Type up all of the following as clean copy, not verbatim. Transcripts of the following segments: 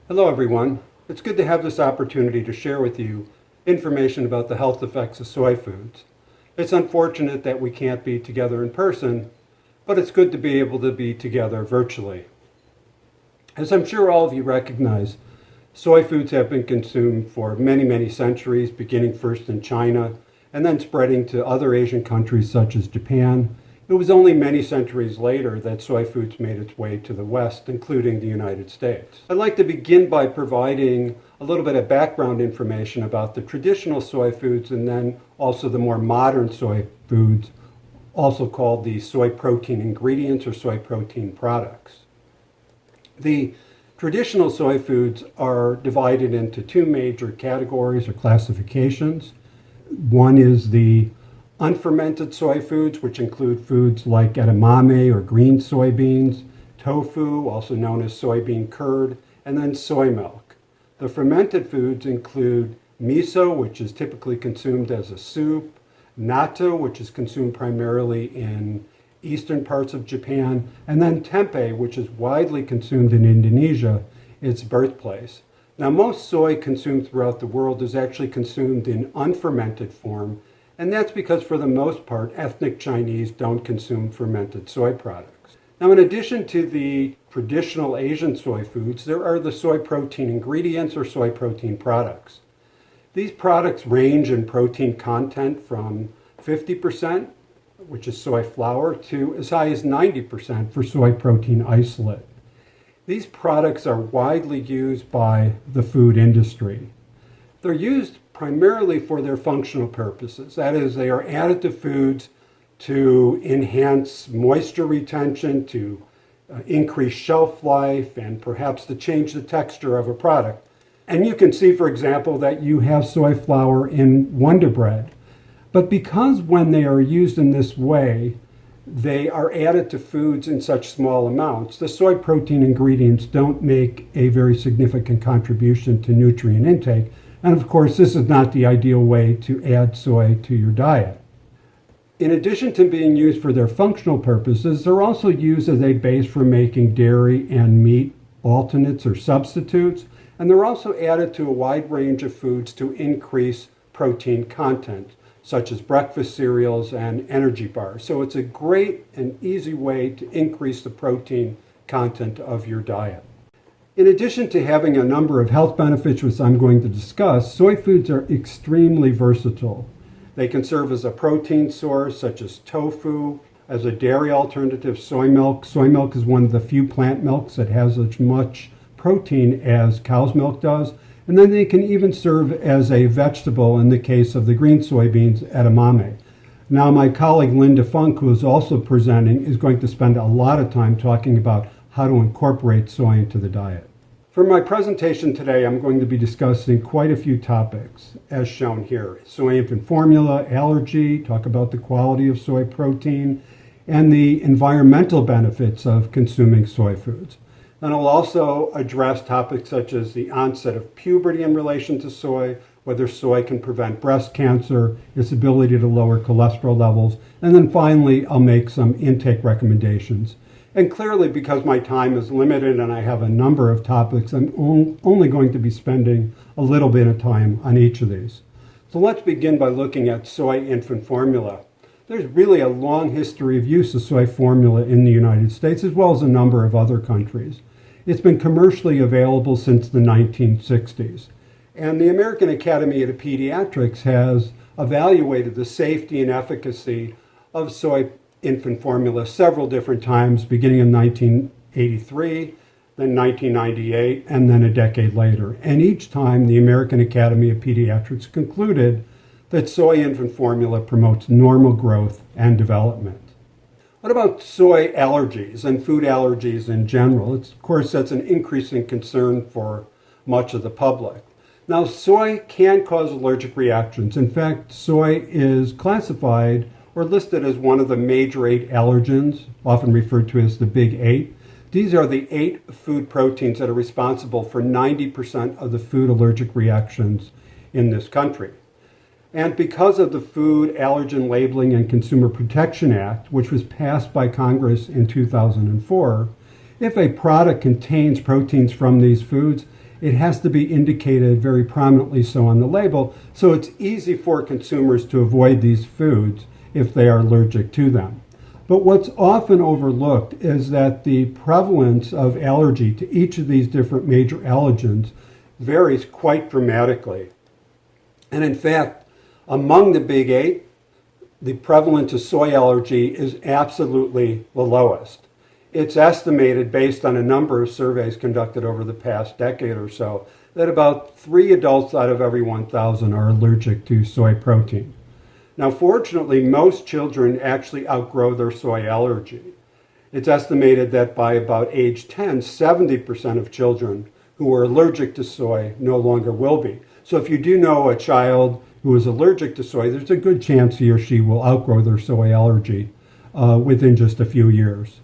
Hello everyone. It's good to have this opportunity to share with you information about the health effects of soy foods. It's unfortunate that we can't be together in person, but it's good to be able to be together virtually. As I'm sure all of you recognize, soy foods have been consumed for many, many centuries, beginning first in China and then spreading to other Asian countries such as Japan. It was only many centuries later that soy foods made its way to the West, including the United States. I'd like to begin by providing a little bit of background information about the traditional soy foods and then also the more modern soy foods, also called the soy protein ingredients or soy protein products. The traditional soy foods are divided into two major categories or classifications. One is the unfermented soy foods, which include foods like edamame or green soybeans, tofu, also known as soybean curd, and then soy milk. The fermented foods include miso, which is typically consumed as a soup, natto, which is consumed primarily in eastern parts of Japan, and then tempeh, which is widely consumed in Indonesia, its birthplace. Now, most soy consumed throughout the world is actually consumed in unfermented form, and that's because for the most part, ethnic Chinese don't consume fermented soy products. Now, in addition to the traditional Asian soy foods, there are the soy protein ingredients or soy protein products. These products range in protein content from 50%, which is soy flour, to as high as 90% for soy protein isolate. These products are widely used by the food industry. They're used primarily for their functional purposes. That is, they are added to foods to enhance moisture retention, to increase shelf life, and perhaps to change the texture of a product. And you can see, for example, that you have soy flour in Wonder Bread. But because when they are used in this way, they are added to foods in such small amounts, the soy protein ingredients don't make a very significant contribution to nutrient intake. And of course, this is not the ideal way to add soy to your diet. In addition to being used for their functional purposes, they're also used as a base for making dairy and meat alternates or substitutes. And they're also added to a wide range of foods to increase protein content, such as breakfast cereals and energy bars. So it's a great and easy way to increase the protein content of your diet. In addition to having a number of health benefits, which I'm going to discuss, soy foods are extremely versatile. They can serve as a protein source, such as tofu, as a dairy alternative, soy milk. Soy milk is one of the few plant milks that has as much protein as cow's milk does. And then they can even serve as a vegetable in the case of the green soybeans, edamame. Now, my colleague Linda Funk, who is also presenting, is going to spend a lot of time talking about how to incorporate soy into the diet. For my presentation today, I'm going to be discussing quite a few topics, as shown here. Soy infant formula, allergy, talk about the quality of soy protein, and the environmental benefits of consuming soy foods. And I'll also address topics such as the onset of puberty in relation to soy, whether soy can prevent breast cancer, its ability to lower cholesterol levels, and then finally, I'll make some intake recommendations. And clearly, because my time is limited and I have a number of topics, I'm only going to be spending a little bit of time on each of these. So let's begin by looking at soy infant formula. There's really a long history of use of soy formula in the United States, as well as a number of other countries. It's been commercially available since the 1960s. And the American Academy of Pediatrics has evaluated the safety and efficacy of soy infant formula several different times, beginning in 1983, then 1998, and then a decade later. And each time, the American Academy of Pediatrics concluded that soy infant formula promotes normal growth and development. What about soy allergies and food allergies in general? Of course, that's an increasing concern for much of the public. Now, soy can cause allergic reactions. In fact, soy is classified or listed as one of the major 8 allergens, often referred to as the Big 8. These are the 8 food proteins that are responsible for 90% of the food allergic reactions in this country. And because of the Food Allergen Labeling and Consumer Protection Act, which was passed by Congress in 2004, if a product contains proteins from these foods, it has to be indicated very prominently so on the label, so it's easy for consumers to avoid these foods if they are allergic to them. But what's often overlooked is that the prevalence of allergy to each of these different major allergens varies quite dramatically. And in fact, among the big eight, the prevalence of soy allergy is absolutely the lowest. It's estimated, based on a number of surveys conducted over the past decade or so, that about 3 adults out of every 1,000 are allergic to soy protein. Now, fortunately, most children actually outgrow their soy allergy. It's estimated that by about age 10, 70% of children who are allergic to soy no longer will be. So if you do know a child who is allergic to soy, there's a good chance he or she will outgrow their soy allergy within just a few years.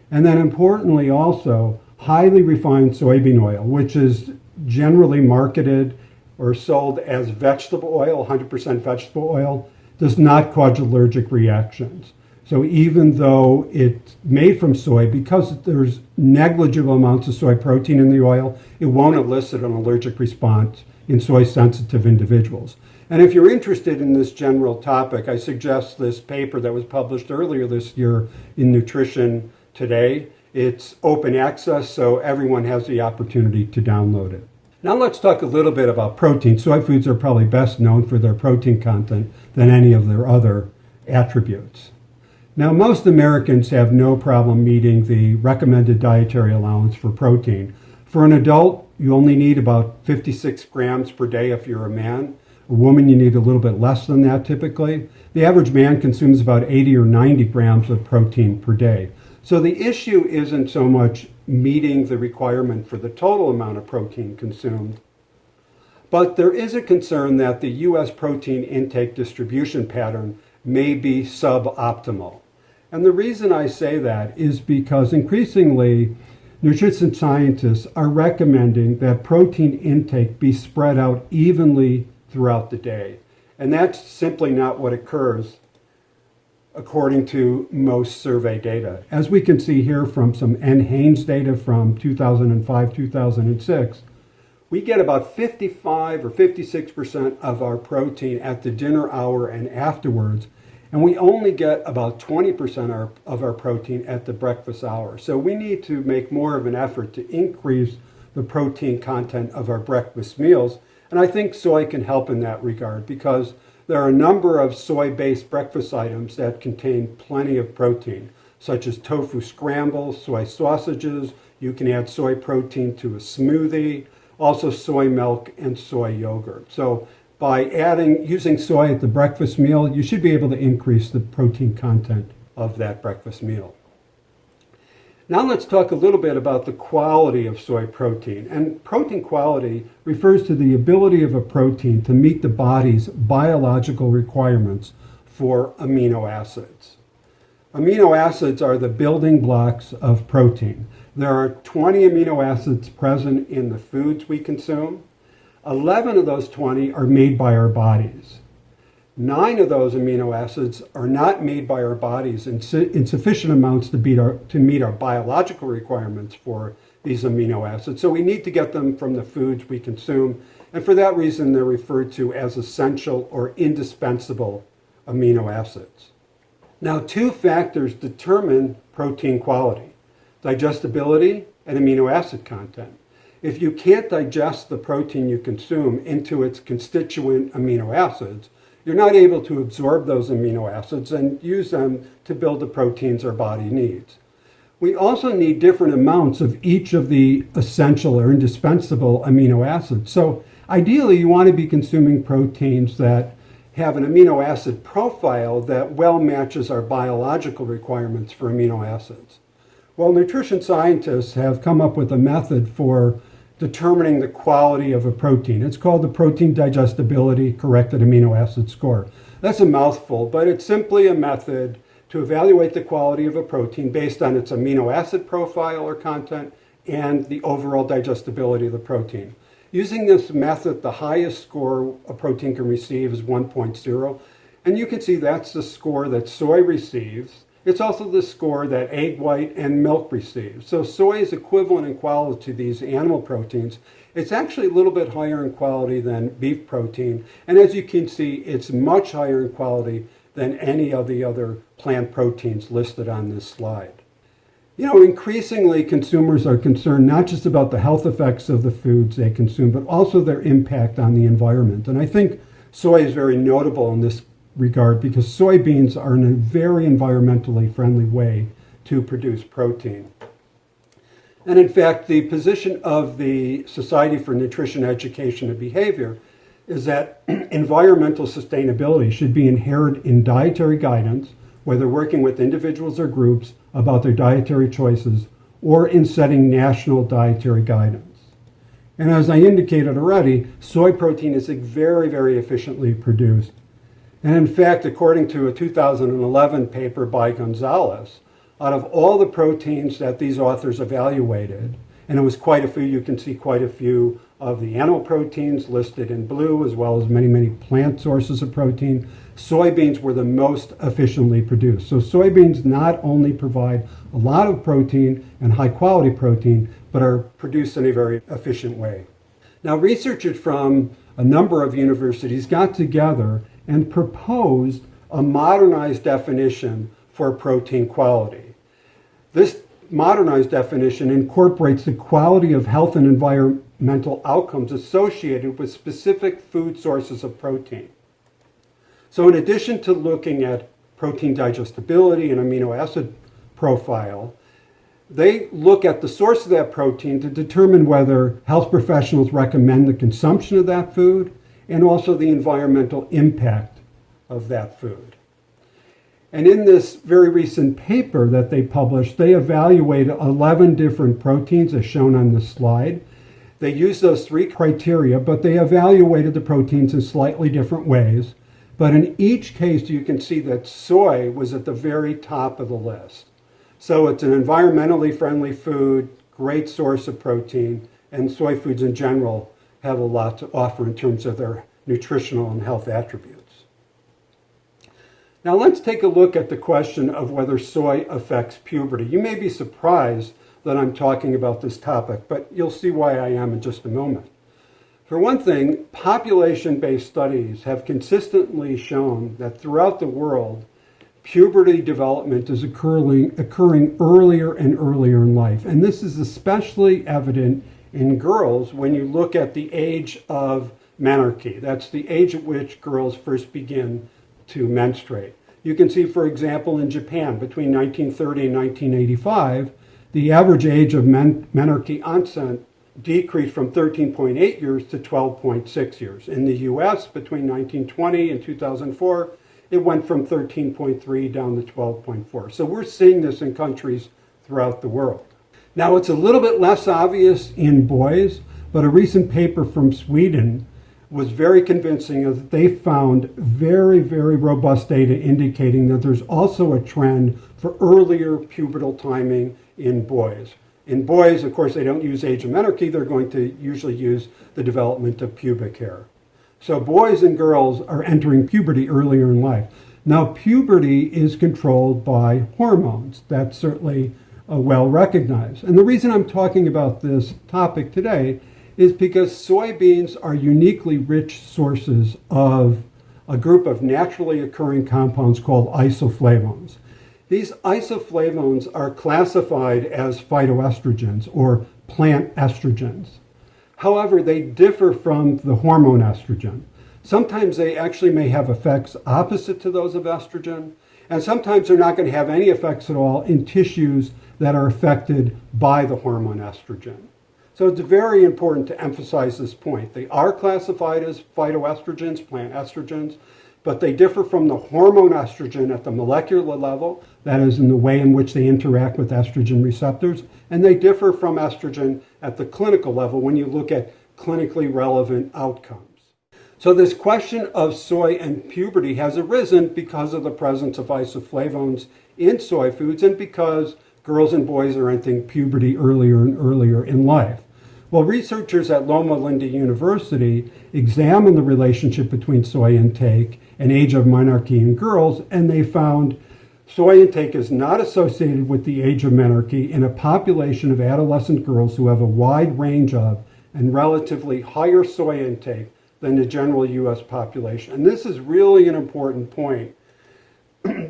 And then importantly also, highly refined soybean oil, which is generally marketed or sold as vegetable oil, 100% vegetable oil, does not cause allergic reactions. So even though it's made from soy, because there's negligible amounts of soy protein in the oil, it won't elicit an allergic response in soy-sensitive individuals. And if you're interested in this general topic, I suggest this paper that was published earlier this year in Nutrition Today. It's open access, so everyone has the opportunity to download it. Now let's talk a little bit about protein. Soy foods are probably best known for their protein content than any of their other attributes. Now, most Americans have no problem meeting the recommended dietary allowance for protein. For an adult, you only need about 56 grams per day if you're a man. A woman, you need a little bit less than that typically. The average man consumes about 80 or 90 grams of protein per day. So the issue isn't so much meeting the requirement for the total amount of protein consumed, but there is a concern that the U.S. protein intake distribution pattern may be suboptimal. And the reason I say that is because increasingly nutrition scientists are recommending that protein intake be spread out evenly throughout the day. And that's simply not what occurs according to most survey data. As we can see here from some N. Haynes data from 2005-2006, we get about 55 or 56% of our protein at the dinner hour and afterwards, and we only get about 20% of our protein at the breakfast hour. So we need to make more of an effort to increase the protein content of our breakfast meals, and I think soy can help in that regard because there are a number of soy-based breakfast items that contain plenty of protein, such as tofu scramble, soy sausages. You can add soy protein to a smoothie, also soy milk and soy yogurt. So by using soy at the breakfast meal, you should be able to increase the protein content of that breakfast meal. Now let's talk a little bit about the quality of soy protein. And protein quality refers to the ability of a protein to meet the body's biological requirements for amino acids. Amino acids are the building blocks of protein. There are 20 amino acids present in the foods we consume. 11 of those 20 are made by our bodies. 9 of those amino acids are not made by our bodies in sufficient amounts to meet our biological requirements for these amino acids. So we need to get them from the foods we consume. And for that reason, they're referred to as essential or indispensable amino acids. Now, 2 factors determine protein quality: digestibility and amino acid content. If you can't digest the protein you consume into its constituent amino acids, you're not able to absorb those amino acids and use them to build the proteins our body needs. We also need different amounts of each of the essential or indispensable amino acids. So ideally, you want to be consuming proteins that have an amino acid profile that well matches our biological requirements for amino acids. Well, nutrition scientists have come up with a method for determining the quality of a protein. It's called the Protein Digestibility Corrected Amino Acid Score. That's a mouthful, but it's simply a method to evaluate the quality of a protein based on its amino acid profile or content and the overall digestibility of the protein. Using this method, the highest score a protein can receive is 1.0, and you can see that's the score that soy receives. It's also the score that egg white and milk receive. So soy is equivalent in quality to these animal proteins, It's actually a little bit higher in quality than beef protein. And as you can see, it's much higher in quality than any of the other plant proteins listed on this slide. You know, increasingly consumers are concerned not just about the health effects of the foods they consume, but also their impact on the environment. And I think soy is very notable in this regard because soybeans are in a very environmentally friendly way to produce protein. And in fact, the position of the Society for Nutrition Education and Behavior is that environmental sustainability should be inherent in dietary guidance, whether working with individuals or groups about their dietary choices or in setting national dietary guidance. And as I indicated already, soy protein is very, very efficiently produced. And in fact, according to a 2011 paper by Gonzalez, out of all the proteins that these authors evaluated, and it was quite a few, you can see quite a few of the animal proteins listed in blue, as well as many, many plant sources of protein, soybeans were the most efficiently produced. So soybeans not only provide a lot of protein and high quality protein, but are produced in a very efficient way. Now, researchers from a number of universities got together and proposed a modernized definition for protein quality. This modernized definition incorporates the quality of health and environmental outcomes associated with specific food sources of protein. So in addition to looking at protein digestibility and amino acid profile, they look at the source of that protein to determine whether health professionals recommend the consumption of that food and also the environmental impact of that food. And in this very recent paper that they published, they evaluated 11 different proteins as shown on the slide. They used those three criteria, but they evaluated the proteins in slightly different ways. But in each case, you can see that soy was at the very top of the list. So it's an environmentally friendly food, great source of protein, and soy foods in general have a lot to offer in terms of their nutritional and health attributes. Now let's take a look at the question of whether soy affects puberty. You may be surprised that I'm talking about this topic, but you'll see why I am in just a moment. For one thing, population-based studies have consistently shown that throughout the world, puberty development is occurring earlier and earlier in life. And this is especially evident in girls when you look at the age of menarche. That's the age at which girls first begin to menstruate. You can see, for example, in Japan, between 1930 and 1985, the average age of menarche onset decreased from 13.8 years to 12.6 years. In the US, between 1920 and 2004, it went from 13.3 down to 12.4. So we're seeing this in countries throughout the world. Now, it's a little bit less obvious in boys, but a recent paper from Sweden was very convincing as they found very, very robust data indicating that there's also a trend for earlier pubertal timing in boys. In boys, of course, they don't use age of menarche. They're going to usually use the development of pubic hair. So boys and girls are entering puberty earlier in life. Now, puberty is controlled by hormones. That's certainly well recognized. And the reason I'm talking about this topic today is because soybeans are uniquely rich sources of a group of naturally occurring compounds called isoflavones. These isoflavones are classified as phytoestrogens or plant estrogens. However, they differ from the hormone estrogen. Sometimes they actually may have effects opposite to those of estrogen, and sometimes they're not going to have any effects at all in tissues that are affected by the hormone estrogen. So it's very important to emphasize this point. They are classified as phytoestrogens, plant estrogens, but they differ from the hormone estrogen at the molecular level, that is in the way in which they interact with estrogen receptors, and they differ from estrogen at the clinical level when you look at clinically relevant outcomes. So this question of soy and puberty has arisen because of the presence of isoflavones in soy foods and because girls and boys are entering puberty earlier and earlier in life. Well, researchers at Loma Linda University examined the relationship between soy intake and age of menarche in girls, and they found soy intake is not associated with the age of menarche in a population of adolescent girls who have a wide range of and relatively higher soy intake than the general U.S. population. And this is really an important point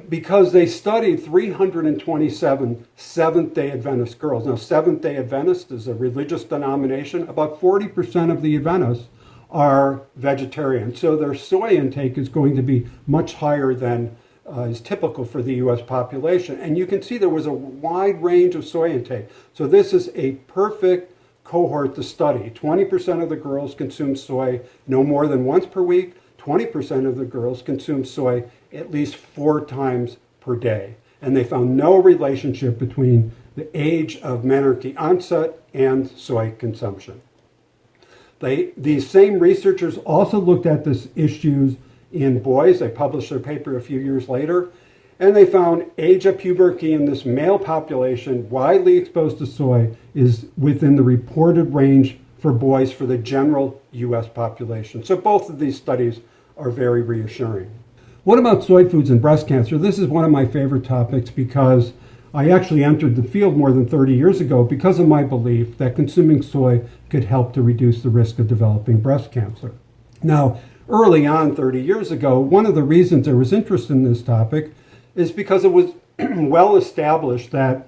because they studied 327 Seventh-day Adventist girls. Now, Seventh-day Adventist is a religious denomination. About 40% of the Adventists are vegetarian, so their soy intake is going to be much higher than is typical for the U.S. population. And you can see there was a wide range of soy intake. So this is a perfect cohort to study. 20% of the girls consume soy no more than once per week. 20% of the girls consume soy at least 4 times per day. And they found no relationship between the age of menarche onset and soy consumption. These same researchers also looked at this issues in boys. They published their paper a few years later, and they found age of puberty in this male population widely exposed to soy is within the reported range for boys for the general U.S. population. So both of these studies are very reassuring. What about soy foods and breast cancer? This is one of my favorite topics because I actually entered the field more than 30 years ago because of my belief that consuming soy could help to reduce the risk of developing breast cancer. Now, early on, 30 years ago, one of the reasons there was interest in this topic is because it was well established that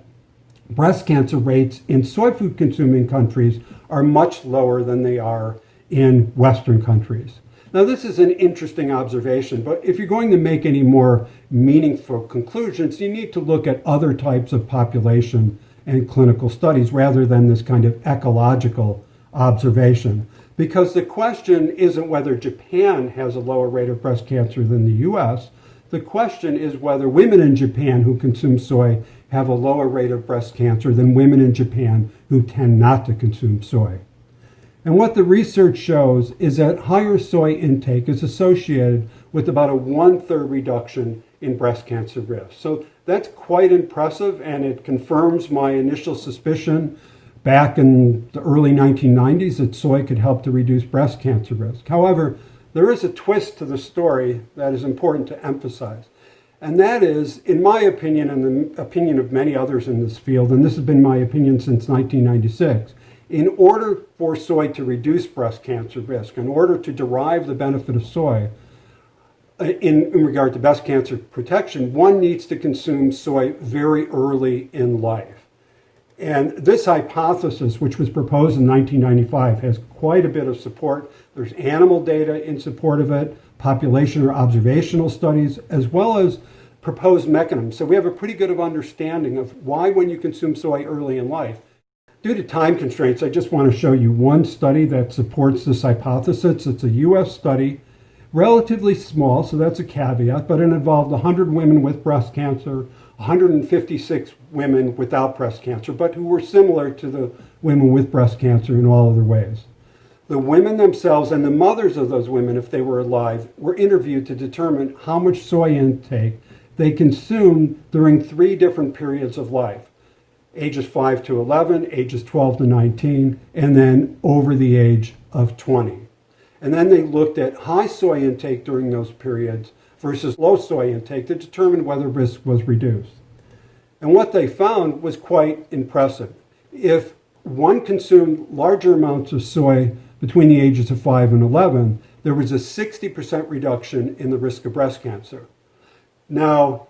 breast cancer rates in soy food consuming countries are much lower than they are in Western countries. Now, this is an interesting observation, but if you're going to make any more meaningful conclusions, you need to look at other types of population and clinical studies rather than this kind of ecological observation. Because the question isn't whether Japan has a lower rate of breast cancer than the U.S. The question is whether women in Japan who consume soy have a lower rate of breast cancer than women in Japan who tend not to consume soy. And what the research shows is that higher soy intake is associated with about a 1/3 reduction in breast cancer risk. So that's quite impressive, and it confirms my initial suspicion back in the early 1990s that soy could help to reduce breast cancer risk. However, there is a twist to the story that is important to emphasize. And that is, in my opinion and the opinion of many others in this field, and this has been my opinion since 1996, in order for soy to reduce breast cancer risk, in order to derive the benefit of soy in regard to breast cancer protection, one needs to consume soy very early in life. And this hypothesis, which was proposed in 1995, has quite a bit of support. There's animal data in support of it, population or observational studies, as well as proposed mechanisms. So we have a pretty good of understanding of why when you consume soy early in life. Due to time constraints, I just want to show you one study that supports this hypothesis. It's a U.S. study, relatively small, so that's a caveat, but it involved 100 women with breast cancer, 156 women without breast cancer, but who were similar to the women with breast cancer in all other ways. The women themselves and the mothers of those women, if they were alive, were interviewed to determine how much soy intake they consumed during 3 different periods of life. Ages 5 to 11, ages 12 to 19, and then over the age of 20. And then they looked at high soy intake during those periods versus low soy intake to determine whether risk was reduced. And what they found was quite impressive. If one consumed larger amounts of soy between the ages of 5 and 11, there was a 60% reduction in the risk of breast cancer. Now,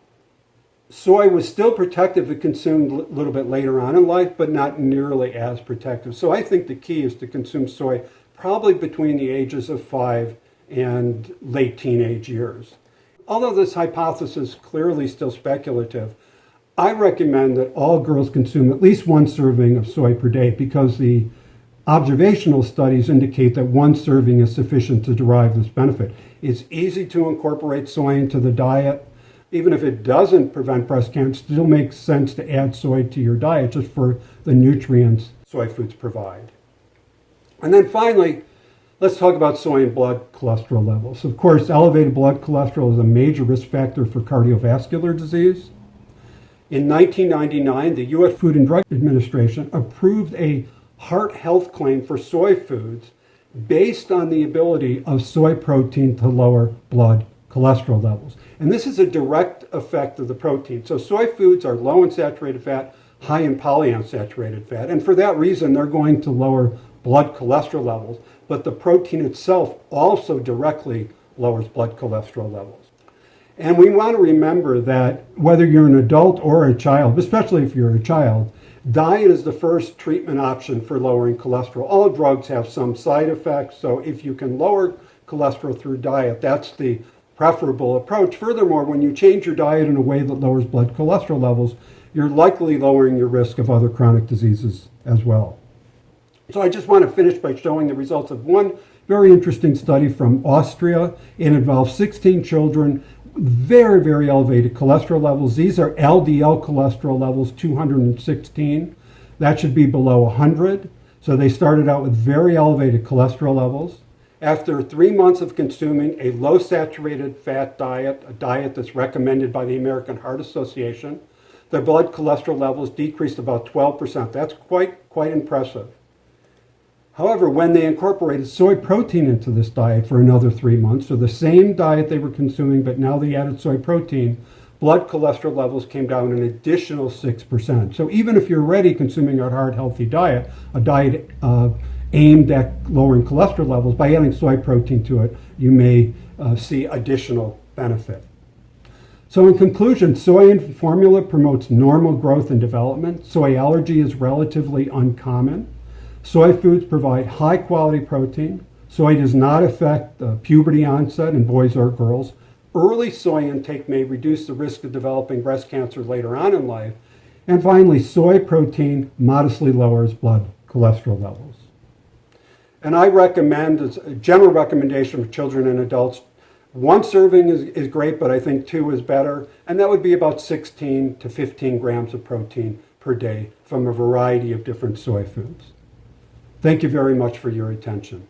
soy was still protective if consumed a little bit later on in life, but not nearly as protective. So I think the key is to consume soy probably between the ages of 5 and late teenage years. Although this hypothesis is clearly still speculative, I recommend that all girls consume at least 1 serving of soy per day because the observational studies indicate that 1 serving is sufficient to derive this benefit. It's easy to incorporate soy into the diet. Even if it doesn't prevent breast cancer, it still makes sense to add soy to your diet just for the nutrients soy foods provide. And then finally, let's talk about soy and blood cholesterol levels. Of course, elevated blood cholesterol is a major risk factor for cardiovascular disease. In 1999, the U.S. Food and Drug Administration approved a heart health claim for soy foods based on the ability of soy protein to lower blood cholesterol levels. And this is a direct effect of the protein. So soy foods are low in saturated fat, high in polyunsaturated fat. And for that reason, they're going to lower blood cholesterol levels, but the protein itself also directly lowers blood cholesterol levels. And we want to remember that whether you're an adult or a child, especially if you're a child, diet is the first treatment option for lowering cholesterol. All drugs have some side effects, so if you can lower cholesterol through diet, that's the preferable approach. Furthermore, when you change your diet in a way that lowers blood cholesterol levels, you're likely lowering your risk of other chronic diseases as well. So I just want to finish by showing the results of one very interesting study from Austria. It involved 16 children, very, very elevated cholesterol levels. These are LDL cholesterol levels, 216. That should be below 100. So they started out with very elevated cholesterol levels. After 3 months of consuming a low saturated fat diet, a diet that's recommended by the American Heart Association, their blood cholesterol levels decreased about 12%. That's quite impressive. However, when they incorporated soy protein into this diet for another 3 months, so the same diet they were consuming, but now they added soy protein, blood cholesterol levels came down an additional 6%. So even if you're already consuming a heart-healthy diet, a diet aimed at lowering cholesterol levels, by adding soy protein to it, you may see additional benefit. So in conclusion, soy in formula promotes normal growth and development. Soy allergy is relatively uncommon. Soy foods provide high-quality protein. Soy does not affect puberty onset in boys or girls. Early soy intake may reduce the risk of developing breast cancer later on in life. And finally, soy protein modestly lowers blood cholesterol levels. And I recommend, as a general recommendation for children and adults, 1 serving is great, but I think 2 is better. And that would be about 16 to 15 grams of protein per day from a variety of different soy foods. Thank you very much for your attention.